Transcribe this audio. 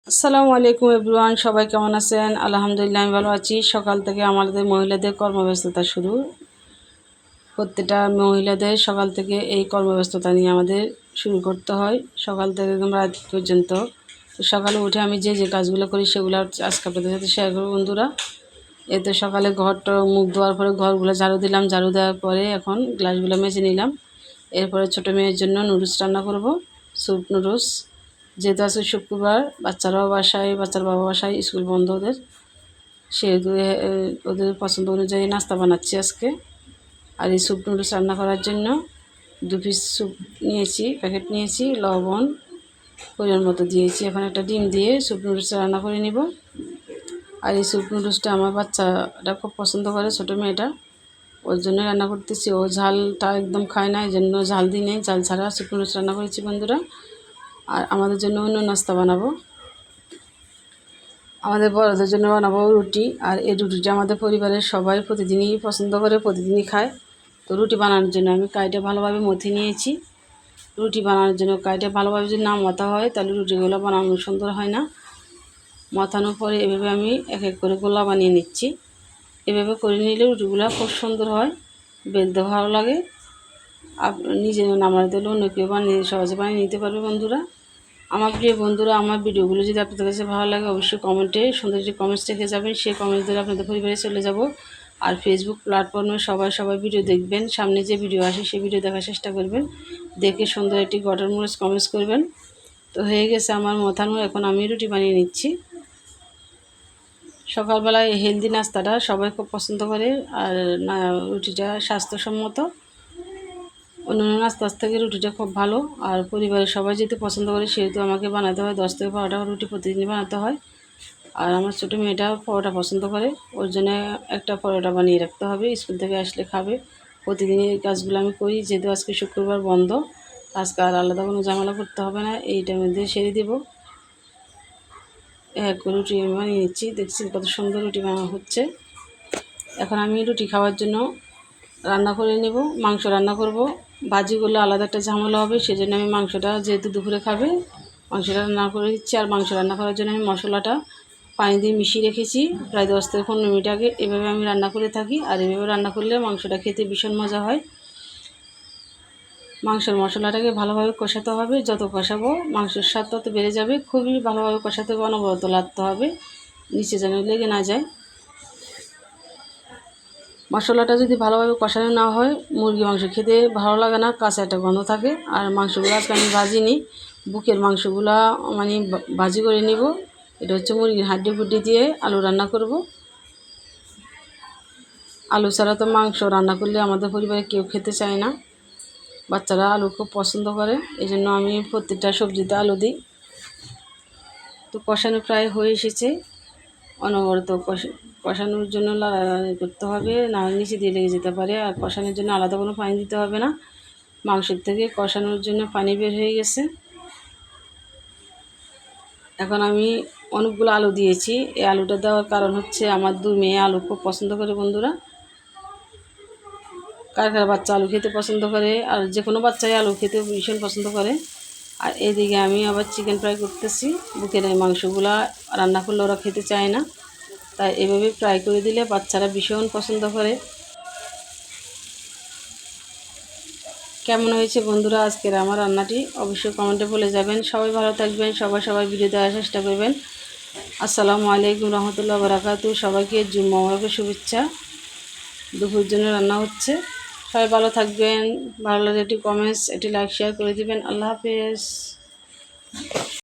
আসসালামু আলাইকুম এভরিওয়ান, সবাই কেমন আছেন? আলহামদুলিল্লাহ আমি ভালো আছি। সকাল থেকে আমাদের মহিলাদের কর্মব্যস্ততা শুরু। প্রত্যেকটা মহিলাদের সকাল থেকে এই কর্মব্যস্ততা নিয়ে আমাদের শুরু করতে হয়, সকাল থেকে একদম রাত পর্যন্ত। তো সকালে উঠে আমি যে কাজগুলো করি সেগুলো আজকে আপনাদের সাথে শেয়ার করব বন্ধুরা। এতে সকালে ঘরটা মুখ ধোয়ার পরে ঘরগুলো ঝাড়ু দিলাম, ঝাড়ু দেওয়ার পরে এখন গ্লাসগুলো মেজে নিলাম। এরপরে ছোটো মেয়ের জন্য নুডলস রান্না করব, স্যুপ নুডলস। যেহেতু আজকে শুক্রবার, বাচ্চারাও বাসায়, বাচ্চার বাবা বাসায়, স্কুল বন্ধ ওদের, সেহেতু ওদের পছন্দ অনুযায়ী নাস্তা বানাচ্ছি আজকে। আর এই স্যুপ নুডলস রান্না করার জন্য 2 পিস স্যুপ নিয়েছি, প্যাকেট নিয়েছি, লবণ পরিমাণ মতো দিয়েছি। এখন একটা ডিম দিয়ে স্যুপ নুডলসটা রান্না করে নিব। আর এই স্যুপ নুডলসটা আমার বাচ্চাটা খুব পছন্দ করে, ছোটো মেয়েটা, ওর জন্য রান্না করতেছি। ও ঝালটা একদম খায় না, এই জন্য ঝাল দিই নেই, ঝাল ছাড়া স্যুপ নুডলস রান্না করেছি বন্ধুরা। আর আমাদের জন্য অন্য নাস্তা বানাবো, আমাদের বড়দের জন্য বানাবো রুটি। আর এই রুটিটা আমাদের পরিবারের সবাই প্রতিদিনই পছন্দ করে, প্রতিদিনই খায়। তো রুটি বানানোর জন্য আমি কাইটা ভালোভাবে মথে নিয়েছি। রুটি বানানোর জন্য কাইটা ভালোভাবে যদি না মথা হয় তাহলে রুটিগুলো বানানো সুন্দর হয় না। মথানোর পরে এভাবে আমি এক এক করে গোলা বানিয়ে নিচ্ছি। এভাবে করে নিলে রুটিগুলো খুব সুন্দর হয়, বেলতে ভালো লাগে। নিজে নামাতে হলে অন্য কেউ বানিয়ে সহজে বানিয়ে নিতে পারবে বন্ধুরা। আমার প্রিয় বন্ধুরা, আমার ভিডিওগুলো যদি আপনাদের কাছে ভালো লাগে অবশ্যই কমেন্টে সুন্দর যে কমেন্টস রেখে যাবেন, সেই কমেন্টস ধরে আপনাদের পরিবারে চলে যাব। আর ফেসবুক প্ল্যাটফর্মে সবাই ভিডিও দেখবেন, সামনে যে ভিডিও আসে সেই ভিডিও দেখার চেষ্টা করবেন, দেখে সুন্দর একটি গঠনমূলক কমেন্টস করবেন। তো হয়ে গেছে আমার মথানো, এখন আমি রুটি বানিয়ে নিচ্ছি। সকালবেলায় হেলদি নাস্তাটা সবাই খুব পছন্দ করে, আর রুটিটা স্বাস্থ্যসম্মত। অন্যান্য নাস্তার থেকে রুটিটা খুব ভালো। আর পরিবারের সবাই যেহেতু পছন্দ করে সেহেতু আমাকে বানাতে হয় 10 থেকে 12টা রুটি প্রতিদিনই বানাতে হয়। আর আমার ছোটো মেয়েটা পরোটা পছন্দ করে, ওর জন্য একটা পরোটা বানিয়ে রাখতে হবে, স্কুল থেকে আসলে খাবে। প্রতিদিন এই কাজগুলো আমি করি, যেহেতু আজকে শুক্রবার বন্ধ, আজকে আর আলাদা কোনো ঝামেলা করতে হবে না, এইটার মধ্যে সেরে দেবো। এক রুটি আমি বানিয়ে নিচ্ছি, দেখছি কত সুন্দর রুটি বানানো হচ্ছে। এখন আমি রুটি খাওয়ার জন্য রান্না করে নেব, মাংস রান্না করব। ভাজিগুলো আলাদা একটা ঝামেলা হবে, সেজন্য আমি মাংসটা যেহেতু দুপুরে খাবে মাংসটা রান্না করে দিচ্ছি। আর মাংস রান্না করার জন্য আমি মশলাটা পানি দিয়ে মিশিয়ে রেখেছি প্রায় 10 থেকে 15 মিনিট আগে। এভাবে আমি রান্না করে থাকি, আর এভাবে রান্না করলে মাংসটা খেতে ভীষণ মজা হয়। মাংসের মশলাটাকে ভালোভাবে কষাতে হবে, যত কষাবো মাংসের স্বাদ তত বেড়ে যাবে। খুবই ভালোভাবে কষাতে হবে, অনবরত লাগতে হবে, নিচে যেন লেগে না যায়। মশলাটা যদি ভালোভাবে কষানো না হয় মুরগি মাংস খেতে ভালো লাগে না, কাঁচা একটা গন্ধ থাকে। আর মাংসগুলো আজকে আমি ভাজিনি, বুকের মাংসগুলা মানে ভাজি করে নিব। এটা হচ্ছে মুরগির হাড্ডি ফুড্ডি দিয়ে আলু রান্না করব। আলু ছাড়া তো মাংস রান্না করলে আমাদের পরিবারে কেউ খেতে চায় না, বাচ্চারা আলু খুব পছন্দ করে, এই জন্য আমি প্রত্যেকটা সবজিতে আলু দিই। তো কষানো প্রায় হয়ে এসেছে, অনবরত কষানোর জন্য লাড়ালাড়ি করতে হবে, না নিচে দিয়ে লেগে যেতে পারে। আর কষানোর জন্য আলাদা কোনো পানি দিতে হবে না, মাংসের থেকে কষানোর জন্য পানি বের হয়ে গেছে। এখন আমি অনেকগুলো আলু দিয়েছি, এই আলুটা দেওয়ার কারণ হচ্ছে আমার 2 মেয়ে আলু খুব পছন্দ করে বন্ধুরা। কার কার বাচ্চা আলু খেতে পছন্দ করে, আর যে কোনো বাচ্চাই আলু খেতে ভীষণ পছন্দ করে। আর এদিকে আমি আবার চিকেন ফ্রাই করতেছি। বুকের এই মাংসগুলা রান্না করলে ওরা খেতে চায় না, তাই এভাবে ফ্রাই করে দিলে বাচ্চারা ভীষণ পছন্দ করে। কেমন হয়েছে বন্ধুরা আজকের আমার রান্নাটি অবশ্যই কমেন্টে বলে যাবেন। সবাই ভালো থাকবেন, সবাই ভিডিও দেওয়ার চেষ্টা করবেন। আসসালামু আলাইকুম রহমতুল্লাহ বারাকাতু। সবাইকে জুম্মা মুবারকের শুভেচ্ছা। দুপুরের জন্য রান্না হচ্ছে, সবাই ভালো থাকবেন। ভালো লাগলে একটি কমেন্টস, একটি লাইক, শেয়ার করে দিবেন। আল্লাহ হাফেজ।